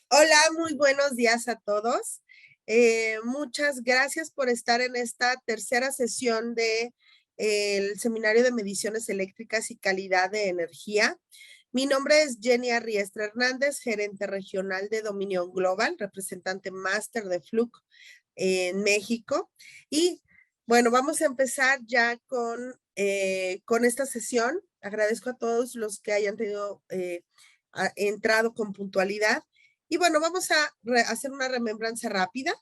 Hola, muy buenos días a todos. Muchas gracias por estar en esta tercera sesión de el Seminario de Mediciones Eléctricas y Calidad de Energía. Mi nombre es Jenny Arriestra Hernández, gerente regional de Dominion Global, representante máster de Fluke en México. Y bueno, vamos a empezar ya con esta sesión. Agradezco a todos los que hayan entrado con puntualidad. Y bueno, vamos a hacer una remembranza rápida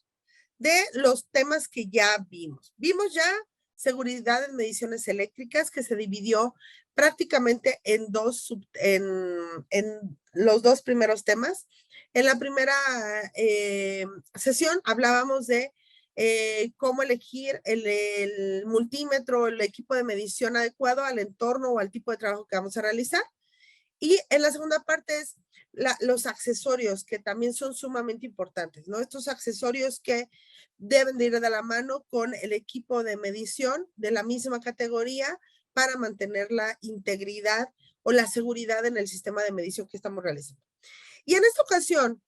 de los temas que ya vimos. Vimos ya seguridad en mediciones eléctricas, que se dividió prácticamente en los dos primeros temas. En la primera sesión hablábamos de cómo elegir el multímetro, el equipo de medición adecuado al entorno o al tipo de trabajo que vamos a realizar. Y en la segunda parte es los accesorios, que también son sumamente importantes, ¿no? Estos accesorios que deben de ir de la mano con el equipo de medición de la misma categoría para mantener la integridad o la seguridad en el sistema de medición que estamos realizando. Y en esta ocasión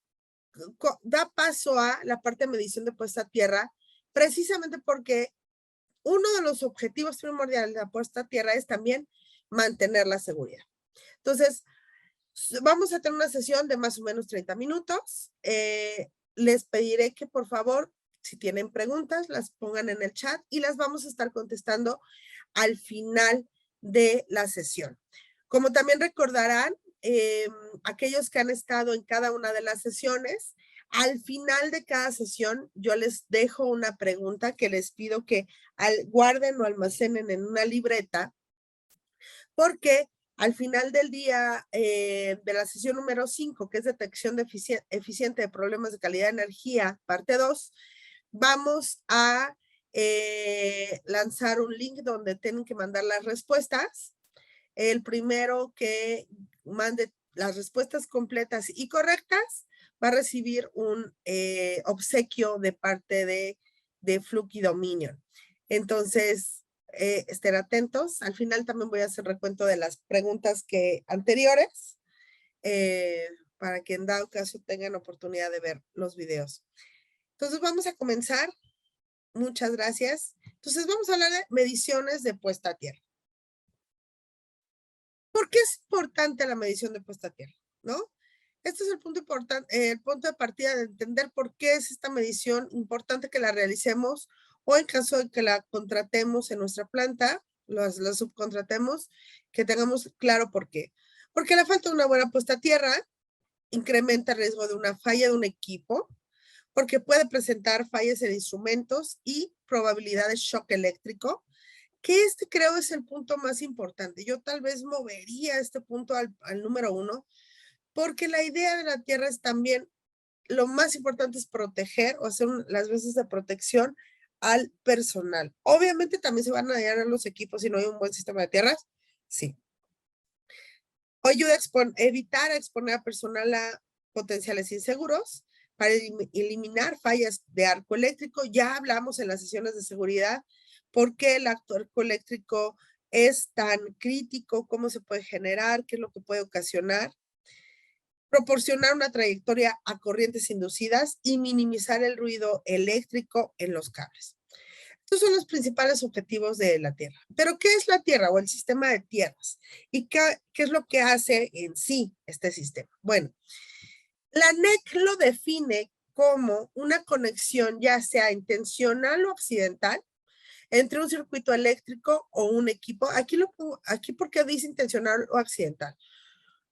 da paso a la parte de medición de puesta a tierra, precisamente porque uno de los objetivos primordiales de la puesta a tierra es también mantener la seguridad. Entonces, vamos a tener una sesión de más o menos 30 minutos. Les pediré que por favor, si tienen preguntas, las pongan en el chat y las vamos a estar contestando al final de la sesión. Como también recordarán, aquellos que han estado en cada una de las sesiones, al final de cada sesión yo les dejo una pregunta que les pido que guarden o almacenen en una libreta, porque al final del día de la sesión número 5, que es detección eficiente de problemas de calidad de energía, parte 2, vamos a lanzar un link donde tienen que mandar las respuestas. El primero que mande las respuestas completas y correctas va a recibir un obsequio de parte de Fluke y Dominion. Entonces, estén atentos. Al final también voy a hacer recuento de las preguntas anteriores para que en dado caso tengan oportunidad de ver los videos. Entonces, vamos a comenzar. Muchas gracias. Entonces, vamos a hablar de mediciones de puesta a tierra. ¿Por qué es importante la medición de puesta a tierra? ¿No? Este es el punto importante, el punto de partida de entender por qué es esta medición importante que la realicemos, o en caso de que la contratemos en nuestra planta, la subcontratemos, que tengamos claro por qué. Porque la falta de una buena puesta a tierra incrementa el riesgo de una falla de un equipo, porque puede presentar fallas en instrumentos y probabilidad de shock eléctrico, que creo es el punto más importante. Yo tal vez movería este punto al número 1, porque la idea de la tierra es también, lo más importante es proteger o hacer las veces de protección al personal. Obviamente también se van a dañar los equipos si no hay un buen sistema de tierras. Sí. Ayuda a evitar exponer a personal a potenciales inseguros para eliminar fallas de arco eléctrico. Ya hablamos en las sesiones de seguridad por qué el arco eléctrico es tan crítico, cómo se puede generar, qué es lo que puede ocasionar. Proporcionar una trayectoria a corrientes inducidas y minimizar el ruido eléctrico en los cables. Estos son los principales objetivos de la Tierra. Pero, ¿qué es la Tierra o el sistema de tierras? ¿Y qué es lo que hace en sí este sistema? Bueno, la NEC lo define como una conexión, ya sea intencional o accidental, entre un circuito eléctrico o un equipo. Aquí porque dice intencional o accidental.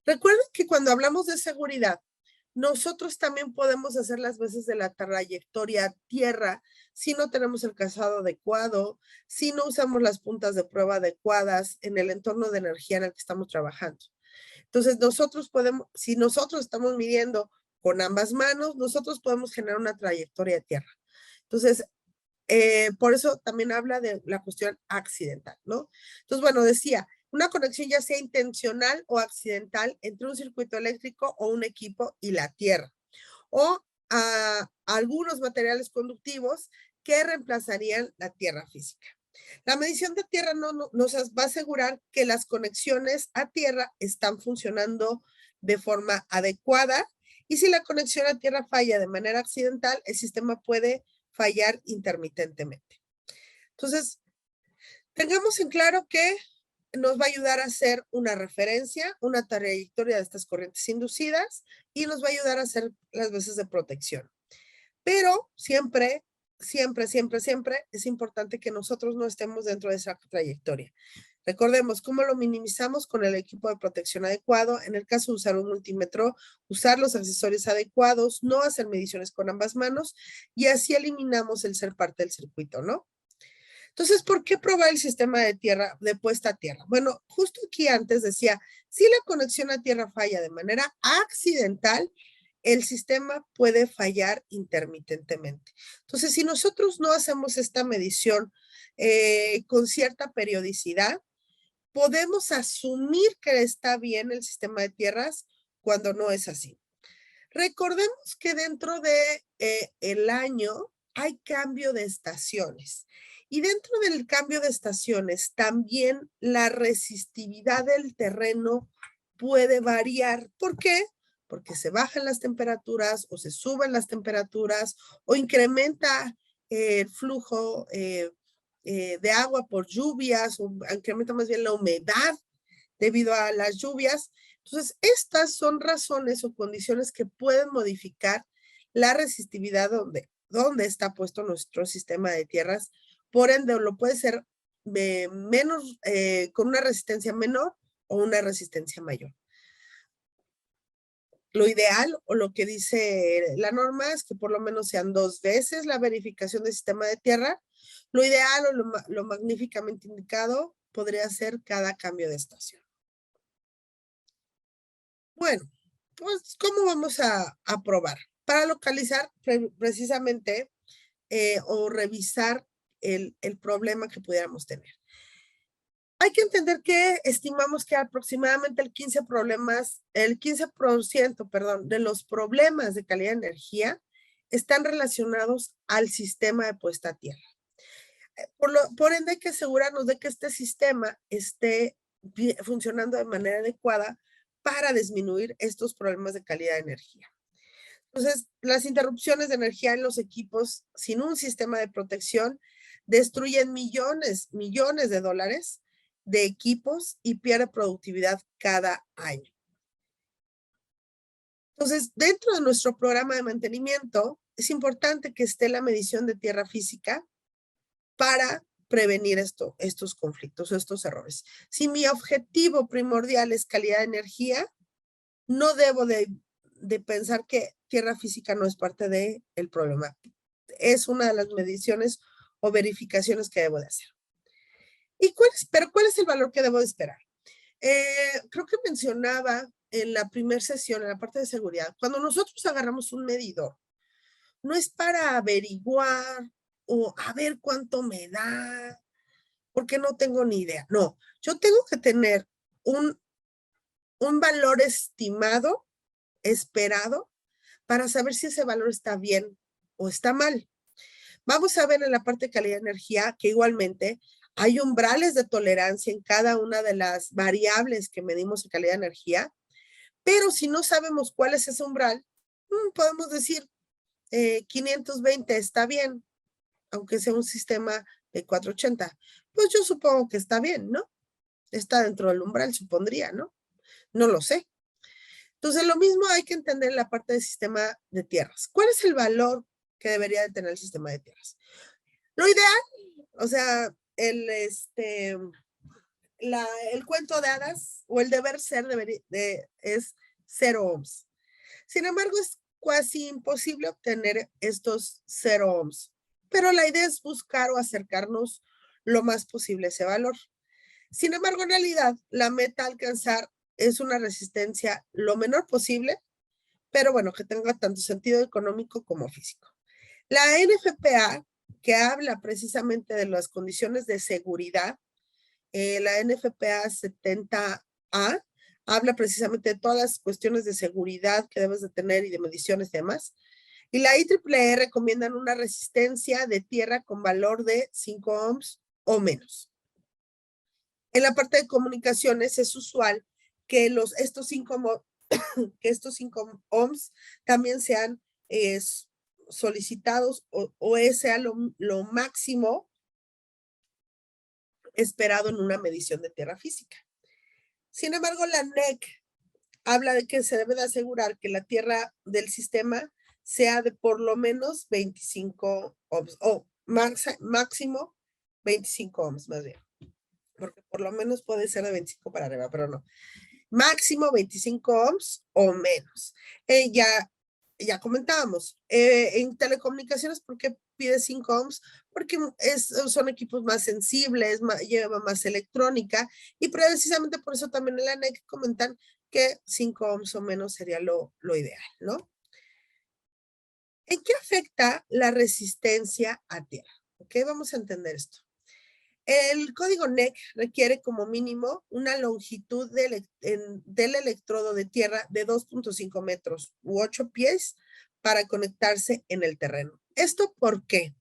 Recuerden que cuando hablamos de seguridad, nosotros también podemos hacer las veces de la trayectoria tierra si no tenemos el calzado adecuado, si no usamos las puntas de prueba adecuadas en el entorno de energía en el que estamos trabajando. Entonces, si nosotros estamos midiendo con ambas manos, nosotros podemos generar una trayectoria de tierra. Entonces, por eso también habla de la cuestión accidental, ¿no? Entonces, bueno, decía, una conexión ya sea intencional o accidental entre un circuito eléctrico o un equipo y la tierra, o algunos materiales conductivos que reemplazarían la tierra física. La medición de tierra nos va a asegurar que las conexiones a tierra están funcionando de forma adecuada. Y si la conexión a tierra falla de manera accidental, el sistema puede fallar intermitentemente. Entonces, tengamos en claro que nos va a ayudar a hacer una referencia, una trayectoria de estas corrientes inducidas y nos va a ayudar a hacer las veces de protección. Pero siempre, siempre, siempre, siempre es importante que nosotros no estemos dentro de esa trayectoria. Recordemos cómo lo minimizamos con el equipo de protección adecuado. En el caso de usar un multímetro, usar los accesorios adecuados, no hacer mediciones con ambas manos y así eliminamos el ser parte del circuito, ¿no? Entonces, ¿por qué probar el sistema de tierra, de puesta a tierra? Bueno, justo aquí antes decía, si la conexión a tierra falla de manera accidental, el sistema puede fallar intermitentemente. Entonces, si nosotros no hacemos esta medición con cierta periodicidad, podemos asumir que está bien el sistema de tierras cuando no es así. Recordemos que dentro de el año hay cambio de estaciones. Y dentro del cambio de estaciones, también la resistividad del terreno puede variar. ¿Por qué? Porque se bajan las temperaturas o se suben las temperaturas o incrementa el flujo de agua por lluvias o incrementa más bien la humedad debido a las lluvias. Entonces, estas son razones o condiciones que pueden modificar la resistividad donde está puesto nuestro sistema de tierras. Por ende, lo puede ser menos, con una resistencia menor o una resistencia mayor. Lo ideal o lo que dice la norma es que por lo menos sean 2 veces la verificación del sistema de tierra. Lo ideal o lo magníficamente indicado podría ser cada cambio de estación. Bueno, pues, ¿cómo vamos a probar? Para localizar precisamente o revisar el problema que pudiéramos tener. Hay que entender que estimamos que aproximadamente el 15%, perdón, de los problemas de calidad de energía están relacionados al sistema de puesta a tierra. Por ende, hay que asegurarnos de que este sistema esté funcionando de manera adecuada para disminuir estos problemas de calidad de energía. Entonces, las interrupciones de energía en los equipos sin un sistema de protección destruyen millones de dólares de equipos y pierde productividad cada año. Entonces, dentro de nuestro programa de mantenimiento, es importante que esté la medición de tierra física para prevenir estos conflictos o estos errores. Si mi objetivo primordial es calidad de energía, no debo de pensar que tierra física no es parte del problema. Es una de las mediciones o verificaciones que debo de hacer. Pero ¿cuál es el valor que debo de esperar? Creo que mencionaba en la primera sesión, en la parte de seguridad, cuando nosotros agarramos un medidor, no es para averiguar o a ver cuánto me da, porque no tengo ni idea. No, yo tengo que tener un valor estimado, esperado, para saber si ese valor está bien o está mal. Vamos a ver en la parte de calidad de energía que igualmente hay umbrales de tolerancia en cada una de las variables que medimos en calidad de energía, pero si no sabemos cuál es ese umbral, podemos decir 520 está bien, aunque sea un sistema de 480. Pues yo supongo que está bien, ¿no? Está dentro del umbral, supondría, ¿no? No lo sé. Entonces, lo mismo hay que entender en la parte del sistema de tierras. ¿Cuál es el valor que debería de tener el sistema de tierras? Lo ideal, o sea, el cuento de hadas o el deber ser es 0 ohms. Sin embargo, es casi imposible obtener estos 0 ohms, pero la idea es buscar o acercarnos lo más posible a ese valor. Sin embargo, en realidad, la meta a alcanzar es una resistencia lo menor posible, pero bueno, que tenga tanto sentido económico como físico. La NFPA, que habla precisamente de las condiciones de seguridad, la NFPA 70A, habla precisamente de todas las cuestiones de seguridad que debes de tener y de mediciones y demás. Y la IEEE recomiendan una resistencia de tierra con valor de 5 ohms o menos. En la parte de comunicaciones es usual que estos 5 que estos 5 ohms también sean solicitados o sea lo máximo esperado en una medición de tierra física. Sin embargo, la NEC habla de que se debe de asegurar que la tierra del sistema sea de por lo menos 25 ohms o máximo 25 ohms más bien, porque por lo menos puede ser de 25 para arriba, pero no. Máximo 25 ohms o menos. Ya comentábamos, en telecomunicaciones, ¿por qué pide 5 ohms? Porque son equipos más sensibles, lleva más electrónica y precisamente por eso también en la ANEC comentan que 5 ohms o menos sería lo ideal, ¿no? ¿En qué afecta la resistencia a tierra? ¿Ok? Vamos a entender esto. El código NEC requiere como mínimo una longitud del electrodo de tierra de 2.5 metros u 8 pies para conectarse en el terreno. ¿Esto por qué?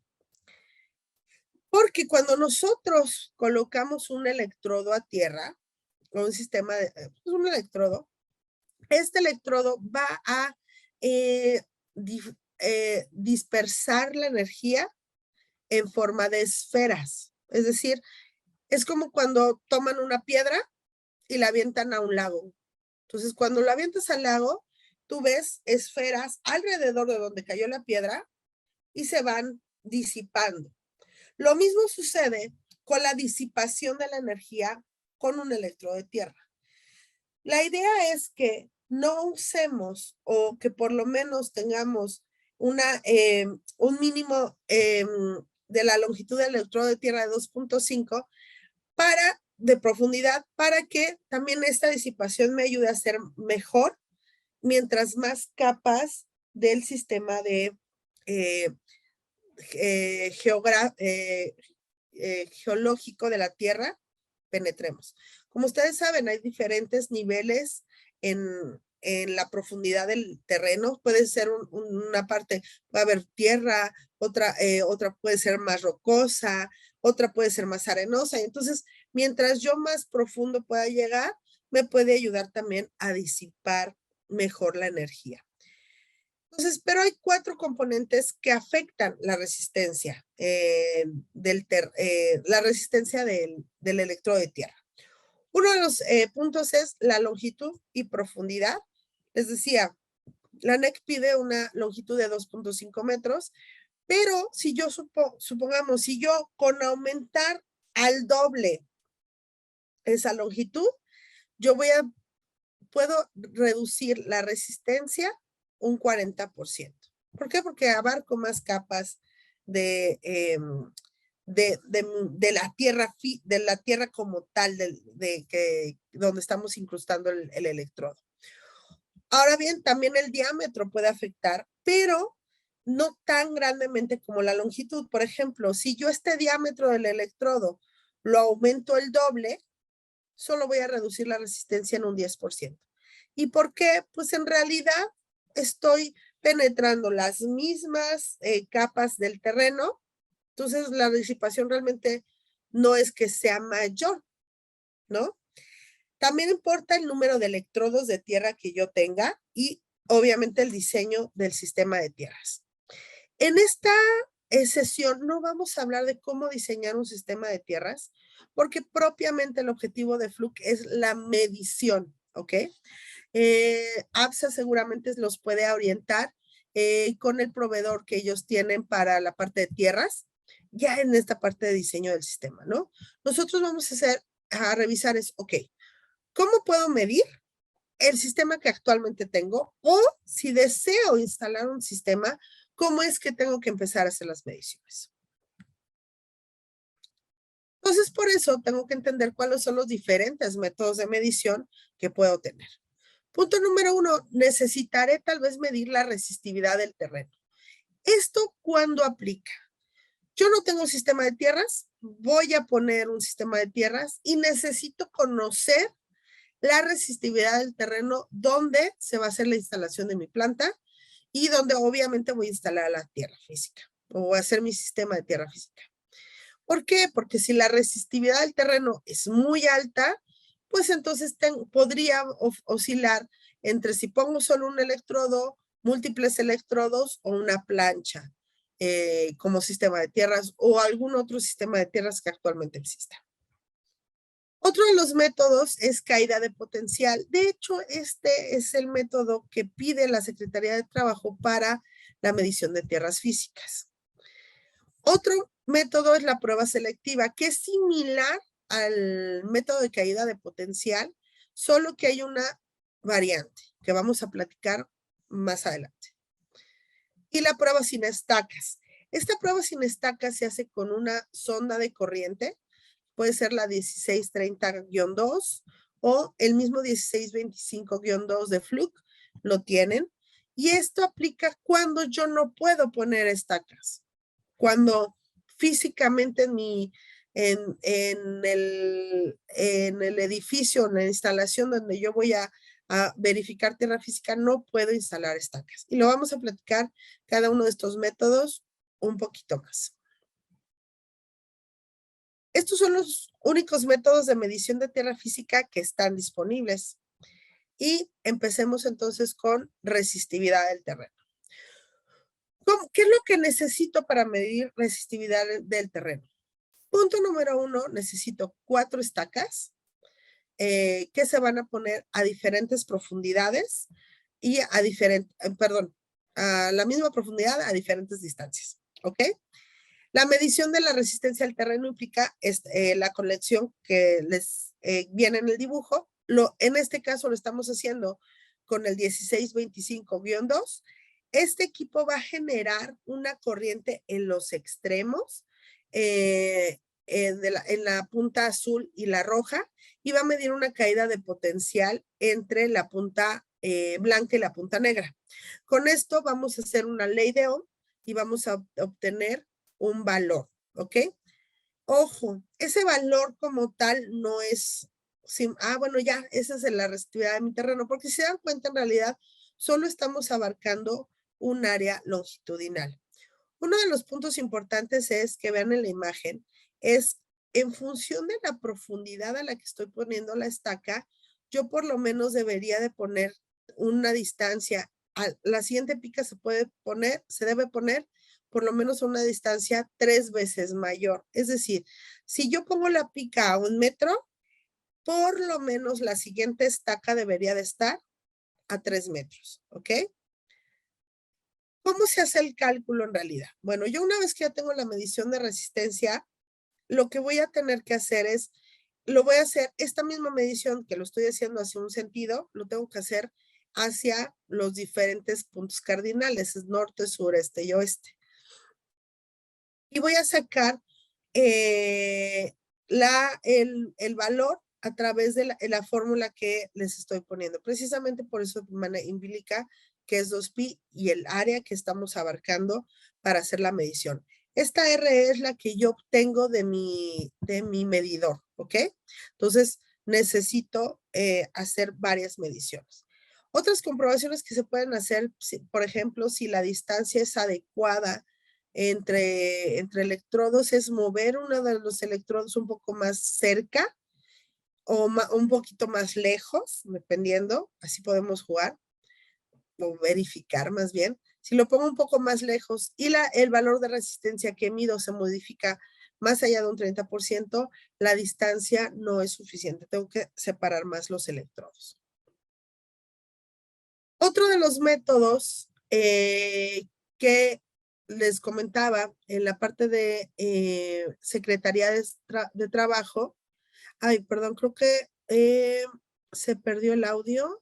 Porque cuando nosotros colocamos un electrodo a tierra, o un sistema de un electrodo, este electrodo va a dispersar la energía en forma de esferas. Es decir, es como cuando toman una piedra y la avientan a un lago. Entonces, cuando la avientas al lago, tú ves esferas alrededor de donde cayó la piedra y se van disipando. Lo mismo sucede con la disipación de la energía con un electrodo de tierra. La idea es que no usemos o que por lo menos tengamos un mínimo de la longitud del electrodo de tierra de 2.5 de profundidad para que también esta disipación me ayude a ser mejor mientras más capas del sistema de geológico de la Tierra penetremos. Como ustedes saben, hay diferentes niveles en la profundidad del terreno. Puede ser una parte, puede haber tierra, otra puede ser más rocosa, otra puede ser más arenosa. Entonces, mientras yo más profundo pueda llegar, me puede ayudar también a disipar mejor la energía. Entonces, pero hay 4 componentes que afectan la resistencia, la resistencia del electrodo de tierra. Uno de los puntos es la longitud y profundidad. Les decía, la NEC pide una longitud de 2.5 metros, pero si yo supongamos, si yo con aumentar al doble esa longitud, yo puedo reducir la resistencia un 40%. ¿Por qué? Porque abarco más capas de la tierra como tal, donde estamos incrustando el electrodo. Ahora bien, también el diámetro puede afectar, pero no tan grandemente como la longitud. Por ejemplo, si yo este diámetro del electrodo lo aumento el doble, solo voy a reducir la resistencia en un 10%. ¿Y por qué? Pues en realidad estoy penetrando las mismas capas del terreno, entonces la disipación realmente no es que sea mayor, ¿no? También importa el número de electrodos de tierra que yo tenga y obviamente el diseño del sistema de tierras. En esta sesión no vamos a hablar de cómo diseñar un sistema de tierras, porque propiamente el objetivo de Fluke es la medición, ¿ok? APSA seguramente los puede orientar con el proveedor que ellos tienen para la parte de tierras, ya en esta parte de diseño del sistema, ¿no? Nosotros vamos a revisar es, ok, ¿cómo puedo medir el sistema que actualmente tengo? O si deseo instalar un sistema, ¿cómo es que tengo que empezar a hacer las mediciones? Entonces, por eso tengo que entender cuáles son los diferentes métodos de medición que puedo tener. Punto número 1, necesitaré tal vez medir la resistividad del terreno. ¿Esto cuándo aplica? Yo no tengo un sistema de tierras, voy a poner un sistema de tierras y necesito conocer la resistividad del terreno donde se va a hacer la instalación de mi planta y donde obviamente voy a instalar la tierra física o voy a hacer mi sistema de tierra física. ¿Por qué? Porque si la resistividad del terreno es muy alta, pues entonces podría oscilar entre si pongo solo un electrodo, múltiples electrodos o una plancha como sistema de tierras o algún otro sistema de tierras que actualmente exista. Otro de los métodos es caída de potencial. De hecho, este es el método que pide la Secretaría de Trabajo para la medición de tierras físicas. Otro método es la prueba selectiva, que es similar al método de caída de potencial, solo que hay una variante que vamos a platicar más adelante. Y la prueba sin estacas. Esta prueba sin estacas se hace con una sonda de corriente, puede ser la 1630-2 o el mismo 1625-2 de Fluke, lo tienen. Y esto aplica cuando yo no puedo poner estacas. Cuando físicamente en el edificio, en la instalación donde yo voy a verificar tierra física, no puedo instalar estacas. Y lo vamos a platicar cada uno de estos métodos un poquito más. Estos son los únicos métodos de medición de tierra física que están disponibles. Y empecemos entonces con resistividad del terreno. ¿Qué es lo que necesito para medir resistividad del terreno? Punto número 1, necesito 4 estacas que se van a poner a diferentes profundidades y a la misma profundidad a diferentes distancias. ¿Ok? La medición de la resistencia al terreno implica la conexión que les viene en el dibujo. En este caso lo estamos haciendo con el 1625-2. Este equipo va a generar una corriente en los extremos, en la punta azul y la roja, y va a medir una caída de potencial entre la punta blanca y la punta negra. Con esto vamos a hacer una ley de Ohm y vamos a obtener un valor, ¿ok? Ojo, ese valor como tal no es, bueno, ya, esa es la resistividad de mi terreno, porque si se dan cuenta, en realidad, solo estamos abarcando un área longitudinal. Uno de los puntos importantes es que vean en la imagen, es en función de la profundidad a la que estoy poniendo la estaca, yo por lo menos debería de poner una distancia. La siguiente pica se debe poner por lo menos a una distancia 3 veces mayor. Es decir, si yo pongo la pica a 1 metro, por lo menos la siguiente estaca debería de estar a 3 metros, ¿ok? ¿Cómo se hace el cálculo en realidad? Bueno, yo una vez que ya tengo la medición de resistencia, lo que voy a tener que hacer es, voy a hacer esta misma medición que lo estoy haciendo hacia un sentido, lo tengo que hacer hacia los diferentes puntos cardinales, es norte, sur, este y oeste. Y voy a sacar el valor a través de la fórmula que les estoy poniendo. Precisamente por eso implica que es 2pi y el área que estamos abarcando para hacer la medición. Esta R es la que yo obtengo de mi medidor, ¿ok? Entonces, necesito hacer varias mediciones. Otras comprobaciones que se pueden hacer, por ejemplo, si la distancia es adecuada entre electrodos, es mover uno de los electrodos un poco más cerca o un poquito más lejos, dependiendo, así podemos jugar o verificar más bien. Si lo pongo un poco más lejos y el valor de resistencia que mido se modifica más allá de un 30%, la distancia no es suficiente. Tengo que separar más los electrodos. Otro de los métodos que les comentaba en la parte de Secretaría de Trabajo. Ay, perdón, creo que se perdió el audio.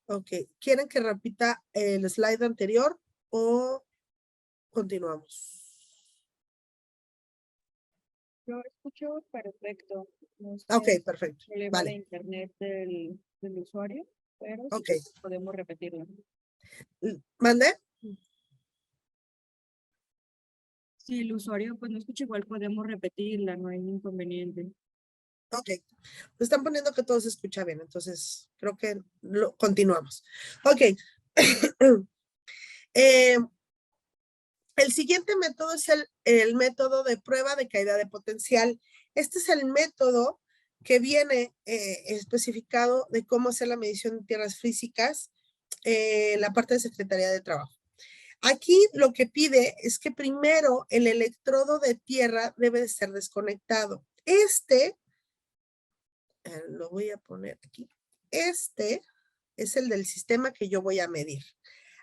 Ok, ¿quieren que repita el slide anterior o continuamos? Yo escucho perfecto. No sé Ok, perfecto. el problema de internet del usuario, pero okay. sí podemos repetirlo. ¿Mande? Si el usuario pues no escucha, igual podemos repetirla, no hay inconveniente. Ok, me están poniendo que todo se escucha bien, entonces creo que continuamos. Ok. El siguiente método es el método de prueba de caída de potencial. Este es el método que viene especificado de cómo hacer la medición de tierras físicas, la parte de Secretaría de Trabajo. Aquí lo que pide es que primero el electrodo de tierra debe de ser desconectado. Lo voy a poner aquí. Este es el del sistema que yo voy a medir.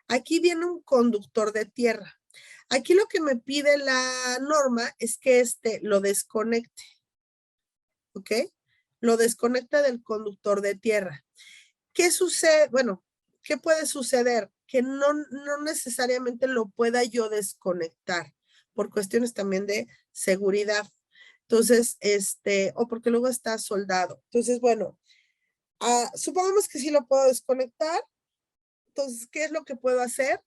Aquí viene un conductor de tierra. Aquí lo que me pide la norma es que lo desconecte. ¿Ok? Lo desconecta del conductor de tierra. ¿Qué sucede? Bueno, ¿qué puede suceder? Que no necesariamente lo pueda yo desconectar por cuestiones también de seguridad. Entonces, o porque luego está soldado. Entonces, bueno, supongamos que sí lo puedo desconectar. Entonces, ¿qué es lo que puedo hacer?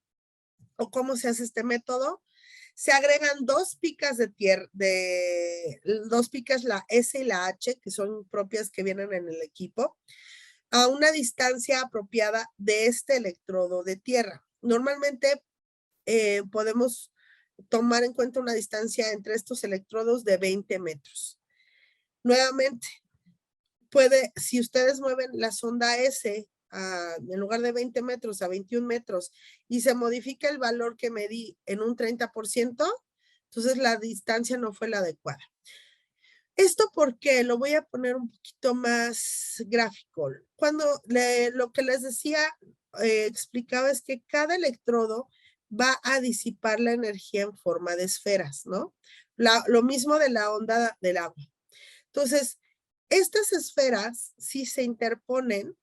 ¿O cómo se hace este método? Se agregan dos picas de tierra, dos picas, la S y la H, que son propias que vienen en el equipo, a una distancia apropiada de este electrodo de tierra. Normalmente podemos tomar en cuenta una distancia entre estos electrodos de 20 metros. Nuevamente, si ustedes mueven la sonda S en lugar de 20 metros a 21 metros y se modifica el valor que medí en un 30%, entonces la distancia no fue la adecuada. ¿Esto por qué? Lo voy a poner un poquito más gráfico. Lo que les decía, explicaba es que cada electrodo va a disipar la energía en forma de esferas, ¿no? Lo mismo de la onda del agua. Entonces, estas esferas, si se interponen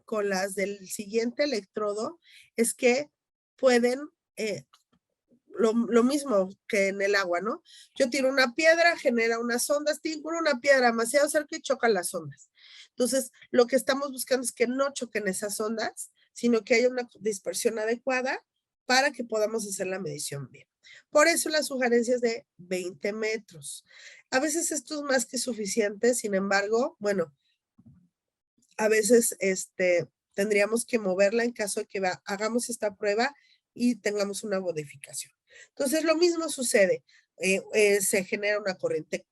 con las del siguiente electrodo, es que pueden, lo mismo que en el agua, ¿no? Yo tiro una piedra, genera unas ondas, tiro una piedra demasiado cerca y chocan las ondas. Entonces, lo que estamos buscando es que no choquen esas ondas, sino que haya una dispersión adecuada para que podamos hacer la medición bien. Por eso las sugerencias de 20 metros. A veces esto es más que suficiente, sin embargo, bueno, a veces tendríamos que moverla en caso de que hagamos esta prueba y tengamos una modificación. Entonces, lo mismo sucede. Se genera una corriente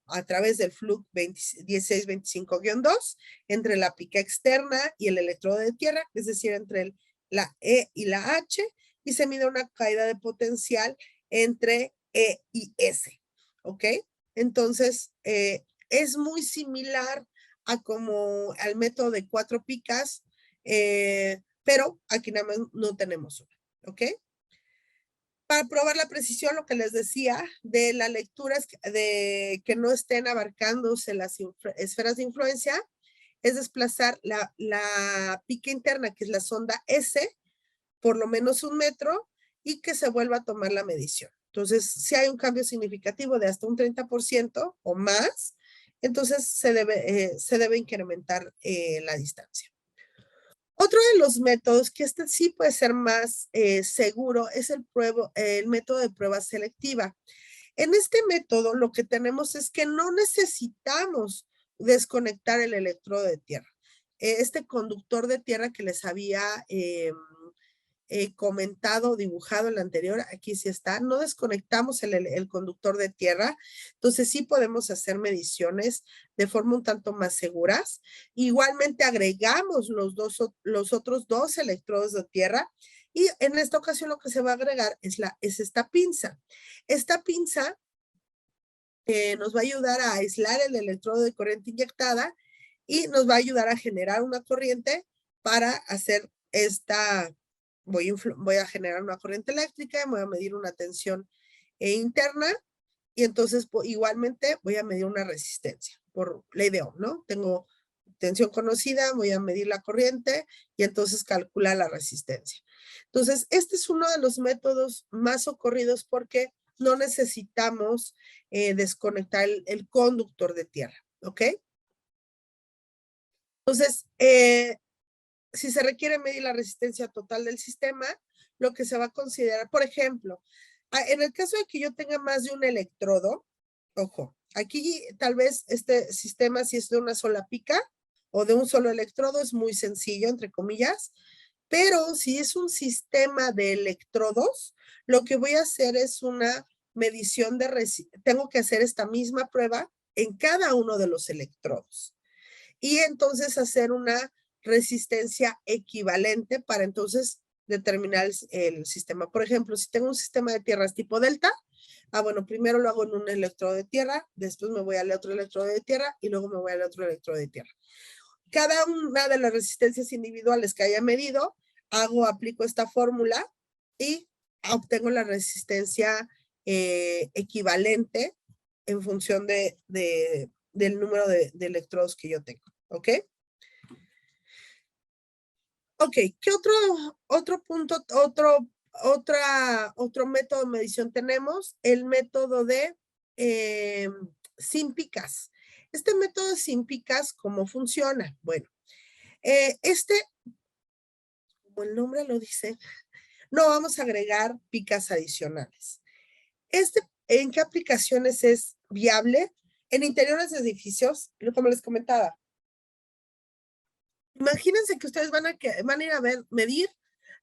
a través del flux 1625-2 entre la pica externa y el electrodo de tierra, es decir, entre la E y la H, y se mide una caída de potencial entre E y S. ¿Ok? Entonces, es muy similar al método de 4 picas, pero aquí nada más no tenemos una, ¿ok? Para probar la precisión, lo que les decía de la lectura es de que no estén abarcándose las esferas de influencia, es desplazar la pica interna, que es la sonda S, por lo menos 1 metro, y que se vuelva a tomar la medición. Entonces, si hay un cambio significativo de hasta un 30% o más, entonces se debe incrementar la distancia. Otro de los métodos, que sí puede ser más seguro, es el método de prueba selectiva. En este método lo que tenemos es que no necesitamos desconectar el electrodo de tierra. Este conductor de tierra que les había comentado, dibujado en la anterior, aquí sí está, no desconectamos el conductor de tierra, entonces sí podemos hacer mediciones de forma un tanto más seguras. Igualmente agregamos los otros dos electrodos de tierra y en esta ocasión lo que se va a agregar es esta pinza. Esta pinza nos va a ayudar a aislar el electrodo de corriente inyectada y nos va a ayudar a generar una corriente para hacer voy a generar una corriente eléctrica, voy a medir una tensión interna y entonces igualmente voy a medir una resistencia por ley de Ohm, ¿no? Tengo tensión conocida, voy a medir la corriente y entonces calcular la resistencia. Entonces, este es uno de los métodos más socorridos porque no necesitamos desconectar el conductor de tierra, ¿ok? Entonces, si se requiere medir la resistencia total del sistema, lo que se va a considerar, por ejemplo, en el caso de que yo tenga más de un electrodo, ojo, aquí tal vez este sistema, si es de una sola pica o de un solo electrodo, es muy sencillo, entre comillas, pero si es un sistema de electrodos, lo que voy a hacer es una medición tengo que hacer esta misma prueba en cada uno de los electrodos. Y entonces hacer una resistencia equivalente para entonces determinar el sistema. Por ejemplo, si tengo un sistema de tierras tipo delta, bueno, primero lo hago en un electrodo de tierra, después me voy al otro electrodo de tierra y luego me voy al otro electrodo de tierra. Cada una de las resistencias individuales que haya medido, aplico esta fórmula y obtengo la resistencia equivalente en función del número de electrodos que yo tengo. ¿Ok? Ok, ¿qué otro punto, otro método de medición tenemos? El método de sin picas. Este método de sin picas, ¿cómo funciona? Bueno, como el nombre lo dice, no vamos a agregar picas adicionales. ¿En qué aplicaciones es viable? En interiores de edificios, como les comentaba. Imagínense que ustedes van a ir a medir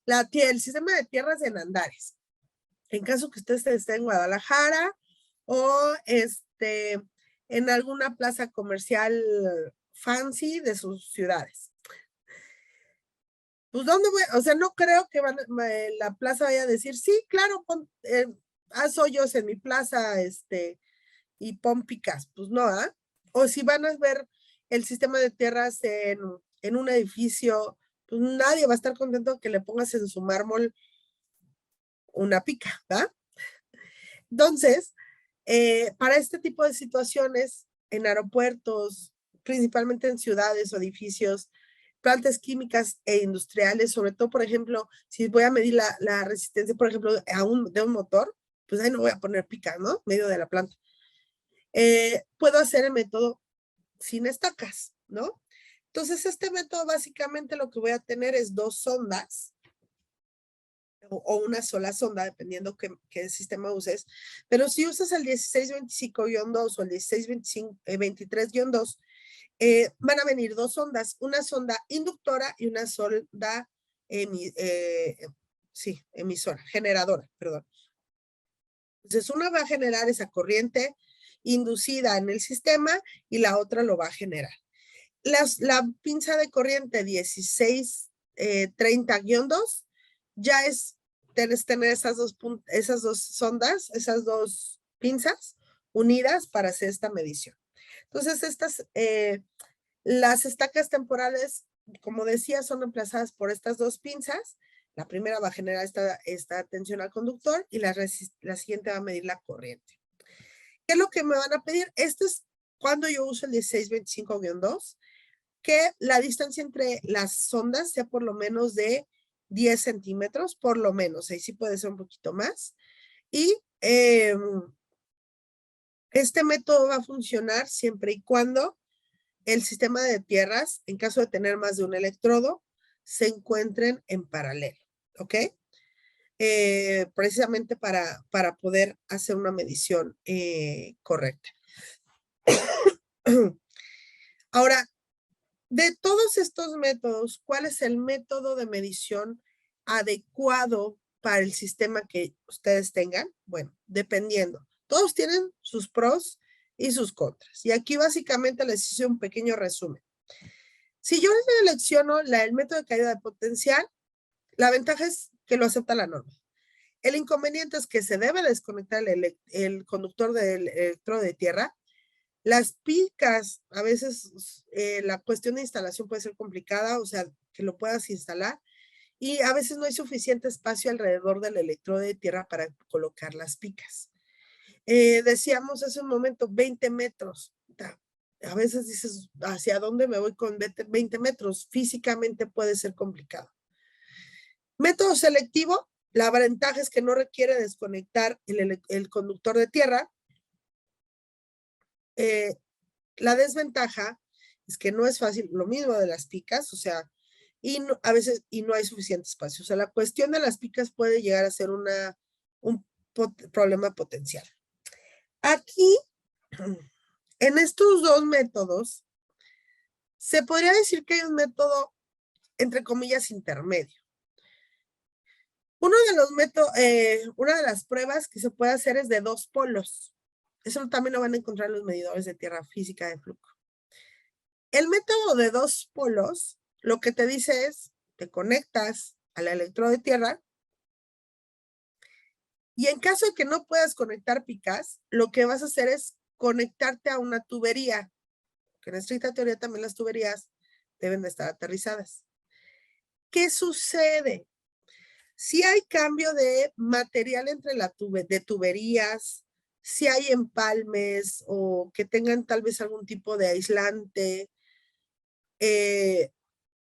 el sistema de tierras en Andares. En caso que usted esté en Guadalajara o en alguna plaza comercial fancy de sus ciudades. Pues, ¿dónde voy? O sea, no creo que la plaza vaya a decir, sí, claro, haz hoyos en mi plaza, y pon picas. Pues no, ¿ah? O si van a ver el sistema de tierras en un edificio, pues nadie va a estar contento que le pongas en su mármol una pica, ¿verdad? Entonces, para este tipo de situaciones, en aeropuertos, principalmente en ciudades o edificios, plantas químicas e industriales, sobre todo, por ejemplo, si voy a medir la resistencia, por ejemplo, de un motor, pues ahí no voy a poner pica, ¿no? Medio de la planta. Puedo hacer el método sin estacas, ¿no? Entonces, este método básicamente lo que voy a tener es 2 sondas o una sola sonda, dependiendo qué sistema uses. Pero si usas el 1625-2 o el 1623-2, van a venir 2 sondas, una sonda inductora y una sonda emisora, generadora, perdón. Entonces, una va a generar esa corriente inducida en el sistema y la otra lo va a generar. La pinza de corriente 1630-2 ya es tener esas dos sondas, esas 2 pinzas unidas para hacer esta medición. Entonces, las estacas temporales, como decía, son reemplazadas por estas 2 pinzas. La primera va a generar esta tensión al conductor y la siguiente va a medir la corriente. ¿Qué es lo que me van a pedir? Esto es cuando yo uso el 1625-2, que la distancia entre las sondas sea por lo menos de 10 centímetros, por lo menos, ahí sí puede ser un poquito más. Y este método va a funcionar siempre y cuando el sistema de tierras, en caso de tener más de un electrodo, se encuentren en paralelo, ¿ok? Precisamente para poder hacer una medición correcta. Ahora, de todos estos métodos, ¿cuál es el método de medición adecuado para el sistema que ustedes tengan? Bueno, dependiendo. Todos tienen sus pros y sus contras. Y aquí básicamente les hice un pequeño resumen. Si yo selecciono el método de caída de potencial, la ventaja es que lo acepta la norma. El inconveniente es que se debe desconectar el conductor del electrodo de tierra. Las picas, a veces la cuestión de instalación puede ser complicada, o sea, que lo puedas instalar. Y a veces no hay suficiente espacio alrededor del electrodo de tierra para colocar las picas. Decíamos hace un momento 20 metros. A veces dices, ¿hacia dónde me voy con 20 metros? Físicamente puede ser complicado. Método selectivo, la ventaja es que no requiere desconectar el conductor de tierra. La desventaja es que no es fácil, lo mismo de las picas, o sea, a veces no hay suficiente espacio. O sea, la cuestión de las picas puede llegar a ser un problema potencial. Aquí, en estos 2 métodos, se podría decir que hay un método, entre comillas, intermedio. Una de las pruebas que se puede hacer es de 2 polos. Eso también lo van a encontrar en los medidores de tierra física de flujo. El método de 2 polos, lo que te dice es, te conectas al electrodo de tierra y en caso de que no puedas conectar picas, lo que vas a hacer es conectarte a una tubería, que en estricta teoría también las tuberías deben de estar aterrizadas. ¿Qué sucede? Si hay cambio de material entre de tuberías, si hay empalmes o que tengan tal vez algún tipo de aislante,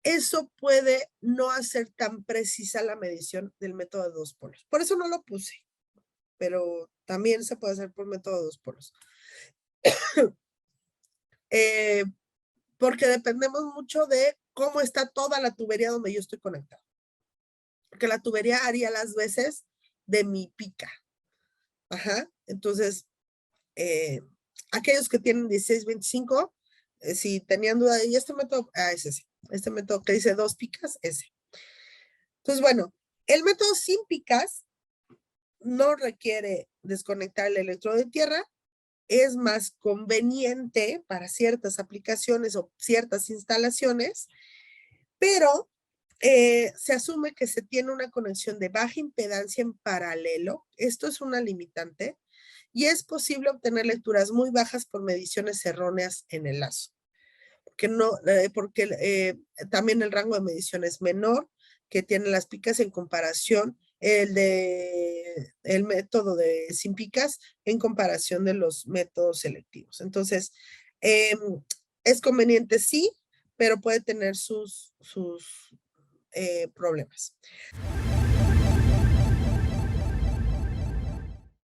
eso puede no hacer tan precisa la medición del método de 2 polos. Por eso no lo puse, pero también se puede hacer por método de 2 polos. Porque dependemos mucho de cómo está toda la tubería donde yo estoy conectado. Porque la tubería haría las veces de mi pica. Ajá. Entonces, aquellos que tienen 1625, si tenían duda, y este método, es ese. Este método que dice 2 picas, ese. Entonces, bueno, el método sin picas no requiere desconectar el electrodo de tierra, es más conveniente para ciertas aplicaciones o ciertas instalaciones, pero se asume que se tiene una conexión de baja impedancia en paralelo. Esto es una limitante y es posible obtener lecturas muy bajas por mediciones erróneas en el lazo. Porque también el rango de medición es menor que tienen las picas en comparación el método de sin picas en comparación de los métodos selectivos. Entonces, es conveniente sí, pero puede tener sus problemas.